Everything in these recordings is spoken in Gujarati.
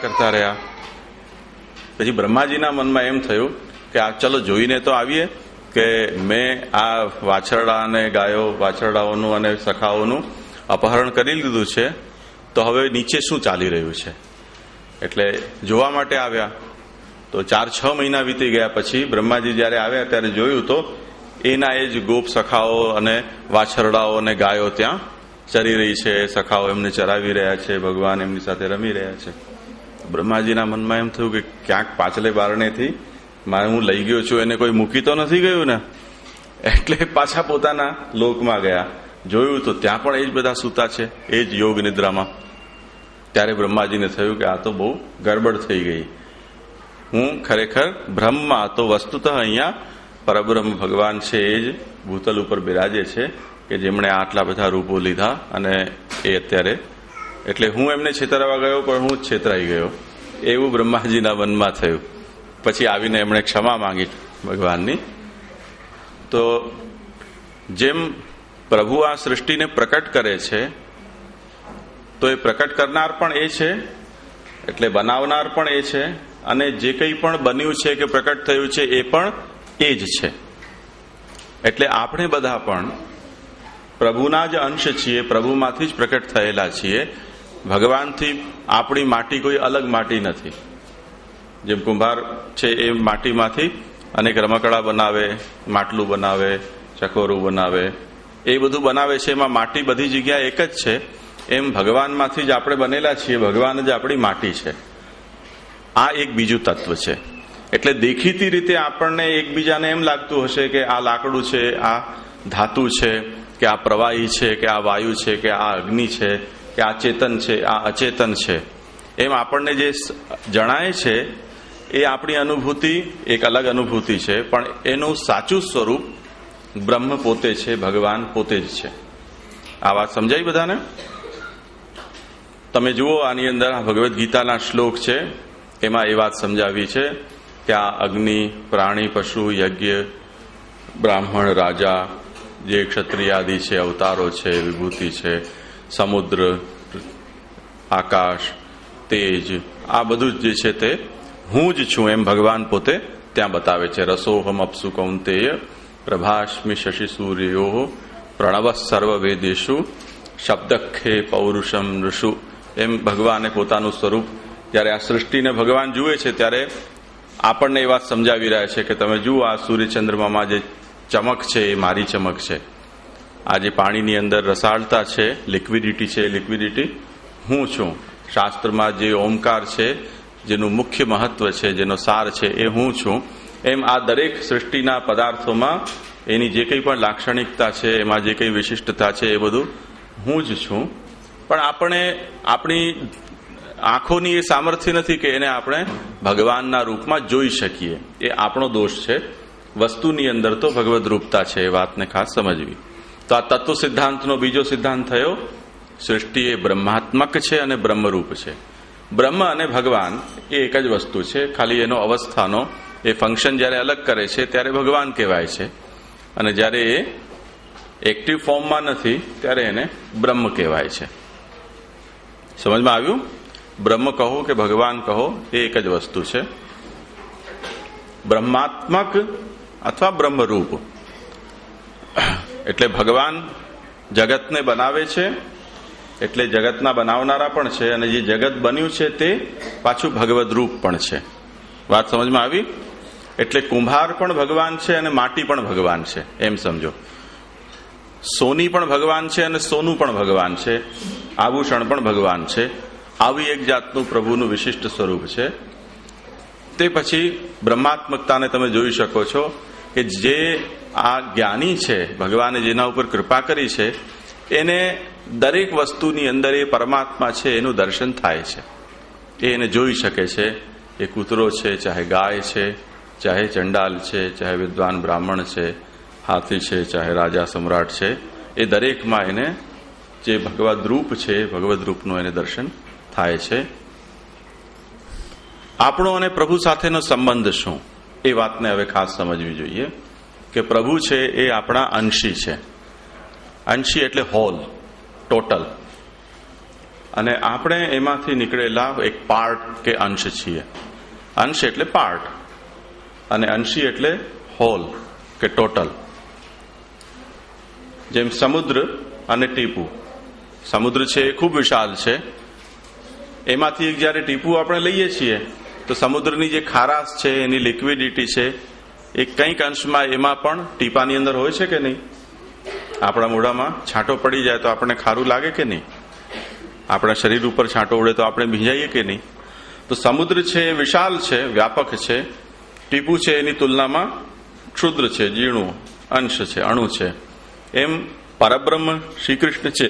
કરતા રહ્યા. પછી બ્રહ્માજીના મનમાં એમ થયું કે આ ચલો જોઈને તો આવીએ કે મેં આ વાછરડા અને ગાયો, વાછરડાઓનું અને સખાઓનું અપહરણ કરી લીધું છે, તો હવે નીચે શું ચાલી રહ્યું છે. એટલે જોવા માટે આવ્યા. તો 4-6 મહિના વીતી ગયા પછી બ્રહ્માજી જયારે આવ્યા ત્યારે જોયું તો એના એ જ ગોપ સખાઓ અને વાછરડાઓ અને ગાયો ત્યાં ચરી રહી છે. સખાઓ એમને ચરાવી રહ્યા છે, ભગવાન એમની સાથે રમી રહ્યા છે. બ્રહ્માજીના મનમાં એમ થયું કે ક્યાંક પાછલે બારણેથી હું લઈ ગયો છું, એને કોઈ મૂકી તો નથી ગયું ને. એટલે પાછા પોતાના લોકમાં ગયા. જોયું તો ત્યાં પણ એ જ બધા સૂતા છે, એ જ યોગ નિદ્રામાં. ત્યારે બ્રહ્માજીને થયું કે આ તો બહુ ગડબડ થઈ ગઈ. હું ખરેખર બ્રહ્મમાં હતો. વસ્તુતઃ અહીંયા પરબ્રહ્મ ભગવાન છે એ જ ભૂતલ ઉપર બિરાજે છે કે જેમણે આટલા બધા રૂપો લીધા અને એ અત્યારે, એટલે હું એમને છેતરવા ગયો પણ હું જ છેતરાઈ ગયો, એવું બ્રહ્માજીના મનમાં થયું. પછી આવીને એમણે ક્ષમા માંગી ભગવાનની. તો જેમ પ્રભુ આ સૃષ્ટિને પ્રકટ કરે છે, તો એ પ્રકટ કરનાર પણ એ છે, એટલે બનાવનાર પણ એ છે, અને જે કંઈ પણ બન્યું છે કે પ્રકટ થયું છે એ પણ એ જ છે. એટલે આપણે બધા પણ પ્રભુના જ અંશ છીએ, પ્રભુમાંથી જ પ્રકટ થયેલા છીએ. ભગવાનથી આપણી માટી કોઈ અલગ માટી નથી. જેમ કુંભાર છે એ માટીમાંથી અનેક રમકડા બનાવે, માટલું બનાવે, ચકોરું બનાવે, એ બધું બનાવે છે. એમાં માટી બધી જગ્યાએ એક જ છે. એમ ભગવાનમાંથી જ આપણે બનેલા છીએ, ભગવાન જ આપણી માટી છે. આ એક બીજું તત્વ છે. એટલે દેખીતી રીતે આપણને એકબીજાને એમ લાગતું હશે કે આ લાકડું છે, આ ધાતુ છે, કે આ પ્રવાહી છે, કે આ વાયુ છે, કે આ અગ્નિ છે, કે આ ચેતન છે, આ અચેતન છે. એમ આપણને જે જણાય છે એ આપણી અનુભૂતિ એક અલગ અનુભૂતિ છે, પણ એનું સાચું સ્વરૂપ બ્રહ્મ પોતે છે, ભગવાન પોતે જ છે. આ વાત સમજાય બધાને? તમે જુઓ, આની અંદર ભગવદ્ ગીતાના શ્લોક છે, એમાં એ વાત સમજાવી છે કે આ અગ્નિ, પ્રાણી, પશુ, યજ્ઞ, બ્રાહ્મણ, રાજા, જે ક્ષત્રિયાદિ છે, અવતારો છે, વિભૂતિ છે, સમુદ્ર, આકાશ, તેજ, આ બધું જ જે છે તે હું જ છું એમ ભગવાન પોતે ત્યાં બતાવે છે. રસોહમ અપ્સુ કૌંતેય પ્રભાસ્મિ શશિ સૂર્યો પ્રણવ સર્વવેદેશુ શબ્દખે પૌરુષમ ઋષુ. એમ ભગવાને પોતાનું સ્વરૂપ જ્યારે આ સૃષ્ટિને ભગવાન જુએ છે ત્યારે આપણને એ વાત સમજાવી રહ્યા છે કે તમે જુઓ, આ સૂર્યચંદ્રમામાં જે ચમક છે એ મારી ચમક છે. આ જે પાણીની અંદર રસાળતા છે, લિક્વિડિટી છે, એ લિક્વિડિટી હું છું. શાસ્ત્રમાં જે ઓમકાર છે, જેનું મુખ્ય મહત્વ છે, જેનો સાર છે, એ હું છું. એમ આ દરેક સૃષ્ટિના પદાર્થોમાં એની જે કંઈ પણ લાક્ષણિકતા છે, એમાં જે કંઈ વિશિષ્ટતા છે, એ બધું હું જ છું. પણ આપણે આપણી આંખોની એ સામર્થ્ય નથી કે એને આપણે ભગવાનના રૂપમાં જોઈ શકીએ. એ આપણો દોષ છે. વસ્તુની અંદર તો ભગવદ રૂપતા છે, એ વાતને ખાસ સમજવી. તો આ તત્વ સિદ્ધાંતનો બીજો સિદ્ધાંત થયો, સૃષ્ટિ એ બ્રહ્માત્મક છે અને બ્રહ્મરૂપ છે. બ્રહ્મ અને ભગવાન એ એક જ વસ્તુ છે, ખાલી એનો અવસ્થાનો એ ફંક્શન જ્યારે અલગ કરે છે ત્યારે ભગવાન કહેવાય છે, અને જ્યારે એ એક્ટિવ ફોર્મમાં નથી ત્યારે એને બ્રહ્મ કહેવાય છે. સમજમાં આવ્યું? બ્રહ્મ કહો કે ભગવાન કહો, એ એક જ વસ્તુ છે. બ્રહ્માત્મક અથવા બ્રહ્મરૂપ. એટલે ભગવાન જગતને બનાવે છે, એટલે જગતના બનાવનારા પણ છે, અને જે જગત બન્યું છે તે પાછું ભગવદ રૂપ પણ છે. વાત સમજમાં આવી? એટલે કુંભાર પણ ભગવાન છે અને માટી પણ ભગવાન છે, એમ સમજો. સોની પણ ભગવાન છે અને સોનું પણ ભગવાન છે, આભૂષણ પણ ભગવાન છે. આવી એક જાતનું પ્રભુનું વિશિષ્ટ સ્વરૂપ છે. તે પછી બ્રહ્માત્મકતાને તમે જોઈ શકો છો કે જે આ જ્ઞાની છે, ભગવાને જેના ઉપર કૃપા કરી છે, એને દરેક વસ્તુની અંદર એ પરમાત્મા છે એનું દર્શન થાય છે. એ એને જોઈ શકે છે. એ કૂતરો છે, ચાહે ગાય છે, ચાહે ચંડાલ છે, ચાહે વિદ્વાન બ્રાહ્મણ છે, હાથી છે, ચાહે રાજા સમ્રાટ છે, એ દરેકમાં એને જે ભગવદ રૂપ છે, ભગવદ રૂપનું એને દર્શન થાય છે. આપણો અને પ્રભુ સાથેનો સંબંધ શું, એ વાતને હવે ખાસ સમજવી જોઈએ કે પ્રભુ છે એ આપણા અંશી છે. અંશી એટલે હોલ, ટોટલ. અને આપણે એમાંથી નીકળેલા એક પાર્ટ કે અંશ છીએ. અંશ એટલે પાર્ટ અને અંશી એટલે હોલ કે ટોટલ. જેમ સમુદ્ર અને ટીપું. સમુદ્ર છે એ ખૂબ વિશાળ છે, એમાંથી જયારે ટીપું આપણે લઈએ છીએ તો સમુદ્રની જે ખારાશ છે, એની લિક્વિડિટી છે, એ કંઈક અંશમાં એમાં પણ ટીપાની અંદર હોય છે કે નહીં? આપણા મોઢામાં છાંટો પડી જાય તો આપણને ખારું લાગે કે નહીં? આપણા શરીર ઉપર છાંટો ઉડે તો આપણે ભીંજાઈએ કે નહીં? તો સમુદ્ર છે એ વિશાળ છે, વ્યાપક છે. ટીપું છે એની તુલનામાં ક્ષુદ્ર છે, ઝીણું અંશ છે, અણુ છે. એમ પરબ્રહ્મ શ્રી કૃષ્ણ છે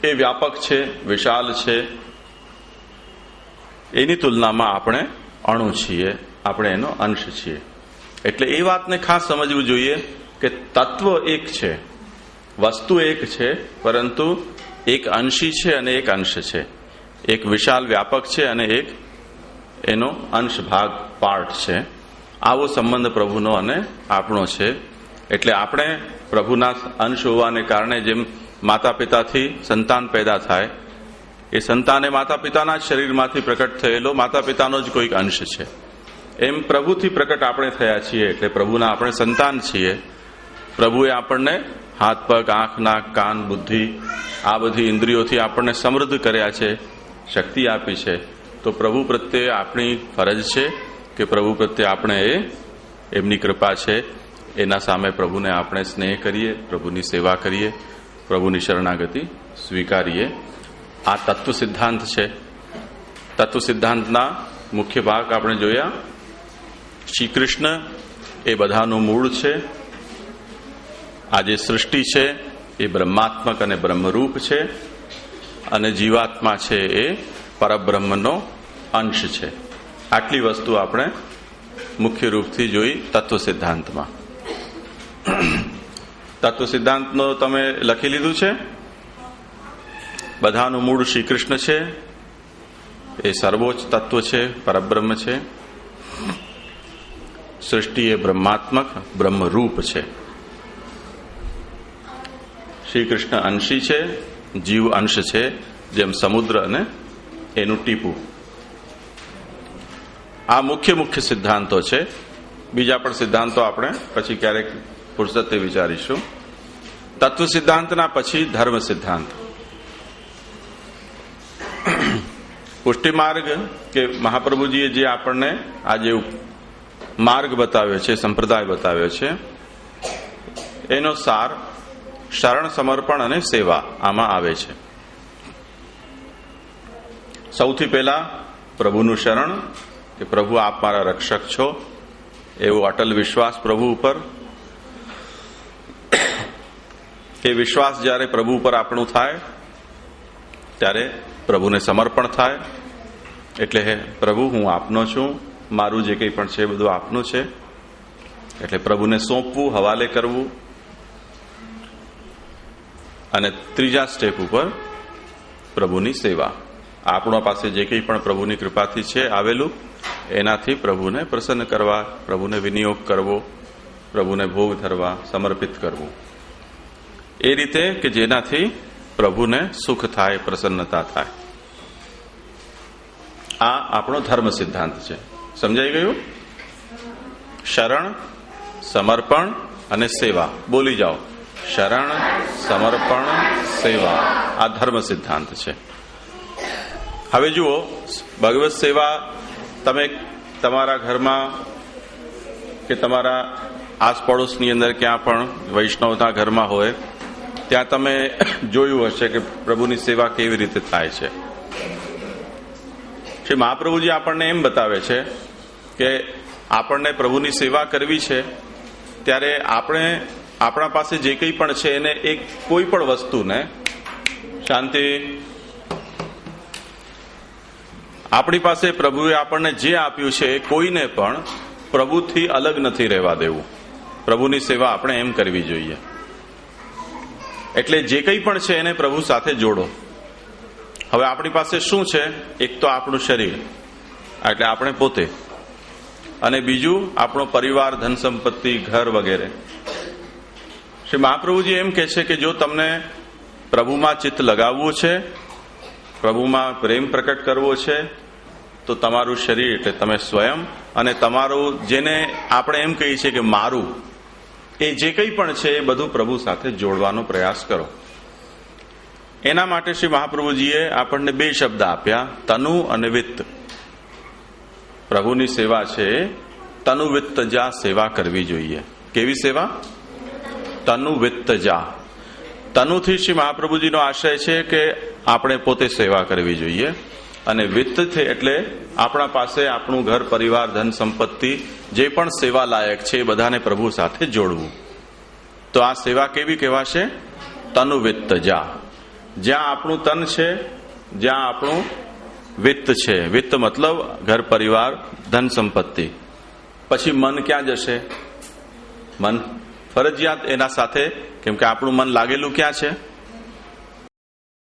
એ વ્યાપક છે, વિશાળ છે. એની તુલનામાં આપણે અણુ છીએ, આપણે એનો અંશ છીએ. એટલે એ વાતને ખાસ સમજવું જોઈએ કે તત્વ એક છે, વસ્તુ એક છે, પરંતુ એક અંશી છે અને એક અંશ છે. એક વિશાળ વ્યાપક છે અને એક એનો અંશ ભાગ પાર્ટ છે. આવો સંબંધ પ્રભુનો અને આપણો છે. એટલે આપણે પ્રભુના અંશ હોવાને કારણે જેમ માતા પિતાથી સંતાન પેદા થાય, એ સંતાન એ માતા પિતાના જ શરીરમાંથી પ્રકટ થયેલો માતા પિતાનો જ કોઈક અંશ છે. એમ પ્રભુથી પ્રકટ આપણે થયા છીએ, એટલે પ્રભુના આપણે સંતાન છીએ. પ્રભુએ આપણને હાથ પગ, આંખ, નાક, કાન, બુદ્ધિ આ બધી ઇન્દ્રિયોથી આપણને સમૃદ્ધ કર્યા છે, શક્તિ આપી છે. તો પ્રભુ પ્રત્યે આપણી ફરજ છે કે પ્રભુ પ્રત્યે આપણે એમની કૃપા છે, એના સામે પ્રભુને આપણે સ્નેહ કરીએ, પ્રભુની સેવા કરીએ, પ્રભુની શરણાગતિ સ્વીકારીએ. આ તત્વ સિદ્ધાંત છે. તત્વ સિદ્ધાંતના મુખ્ય ભાગ આપણે જોયા. શ્રી કૃષ્ણ એ બધાનું મૂળ છે. આ જે સૃષ્ટિ છે એ બ્રહ્માત્મક અને બ્રહ્મરૂપ છે, અને જીવાત્મા છે એ પરબ્રહ્મનો અંશ છે. આટલી વસ્તુ આપણે મુખ્ય રૂપથી જોઈ તત્વ સિદ્ધાંતમાં. તત્વ સિદ્ધાંતનો તમે લખી લીધું છે. બધાનું મૂળ શ્રી કૃષ્ણ છે, એ સર્વોચ્ચ તત્વ છે, પરબ્રહ્મ છે. સૃષ્ટિ એ બ્રહ્માત્મક બ્રહ્મરૂપ છે. શ્રી કૃષ્ણ અંશી છે, જીવ અંશ છે, જેમ સમુદ્ર અને એનું ટીપું. આ મુખ્ય સિદ્ધાંતો છે. બીજા પણ સિદ્ધાંતો આપણે પછી ક્યારેક ફુરસતે વિચારીશું. તત્વ સિદ્ધાંતના પછી ધર્મ સિદ્ધાંત. પુષ્ટિ માર્ગ કે મહાપ્રભુજીએ જે આપણને આ જે માર્ગ બતાવ્યો છે, સંપ્રદાય બતાવ્યો છે, એનો સાર શરણ, સમર્પણ અને સેવા આમાં આવે છે. સૌથી પહેલા પ્રભુનું શરણ, કે પ્રભુ આપ મારા રક્ષક છો, એવો અટલ વિશ્વાસ પ્રભુ ઉપર. એ વિશ્વાસ જ્યારે પ્રભુ ઉપર આપણું થાય ત્યારે પ્રભુને સમર્પણ થાય. એટલે હે પ્રભુ, હું આપનો છું, મારું જે કંઈ પણ છે બધું આપનું છે. એટલે પ્રભુને સોંપવું, હવાલે કરવું. અને ત્રીજા સ્ટેપ ઉપર પ્રભુની સેવા. આપણા પાસે જે કંઈ પણ પ્રભુની કૃપાથી છે આવેલું, એનાથી પ્રભુને પ્રસન્ન કરવા, પ્રભુને વિનિયોગ કરવો, પ્રભુને ભોગ ધરવા, સમર્પિત કરવું. એ રીતે કે જેનાથી પ્રભુને સુખ થાય, પ્રસન્નતા થાય. આ આપણો ધર્મ સિદ્ધાંત છે. સમજાઈ ગયું? શરણ, સમર્પણ અને સેવા. બોલી જાઓ. શરણ, સમર્પણ, સેવા. આ ધર્મ સિદ્ધાંત છે. હવે જુઓ, ભગવત સેવા તમે તમારા ઘરમાં કે તમારા આસપડોશની અંદર ક્યાં પણ વૈષ્ણવના ઘરમાં હોય ત્યાં તમે જોયું હશે કે પ્રભુની સેવા કેવી રીતે થાય છે. શ્રી મહાપ્રભુજી આપણને એમ બતાવે છે કે આપણને પ્રભુની સેવા કરવી છે ત્યારે આપણે આપણા પાસે જે કંઈ પણ છે એને એક કોઈ પણ વસ્તુને શાંતિ, આપણી પાસે પ્રભુએ આપણને જે આપ્યું છે એ કોઈને પણ પ્રભુથી અલગ નથી રહેવા દેવું. પ્રભુની સેવા આપણે એમ કરવી જોઈએ. એટલે જે કંઈ પણ છે એને પ્રભુ સાથે જોડો. હવે આપણી પાસે શું છે? એક તો આપણું શરીર, એટલે આપણે પોતે, અને બીજું આપણો પરિવાર, ધન સંપત્તિ, ઘર વગેરે. શ્રી મહાપ્રભુજી એમ કહે છે કે જો તમને પ્રભુમાં ચિત્ત લગાવવું છે પ્રભુમાં પ્રેમ પ્રકટ કરવો છે તો તમારું શરીર એટલે તમે સ્વયં અને તમારું જેને આપણે એમ કહીએ છીએ કે મારું એ જે કંઈ પણ છે એ બધું પ્રભુ સાથે જોડવાનો પ્રયાસ કરો. એના માટે શ્રી મહાપ્રભુજીએ આપણને 2 શબ્દ આપ્યા, તનુ અને વિત્ત. પ્રભુની સેવા છે તનુ વિત્ત જા સેવા કરવી જોઈએ. કેવી સેવા? તનુ વિત્ત જા. તનુથી શ્રી મહાપ્રભુજીનો આશય છે કે આપણે પોતે સેવા કરવી જોઈએ, અને વિત્તથી એટલે આપણા પાસે આપણું ઘર પરિવાર ધન સંપત્તિ જે પણ સેવા લાયક છે એ બધાને પ્રભુ સાથે જોડવું. તો આ સેવા કેવી કહેવાશે? તનુ વિત્ત જા. જ્યાં આપણું તન છે, જ્યાં આપણું વિત્ત છે. વિત્ત મતલબ ઘર પરિવાર ધન સંપત્તિ. પછી મન ક્યાં જશે? મન ફરજિયાત એના સાથે, કેમ કે આપણું મન લાગેલું ક્યાં છે?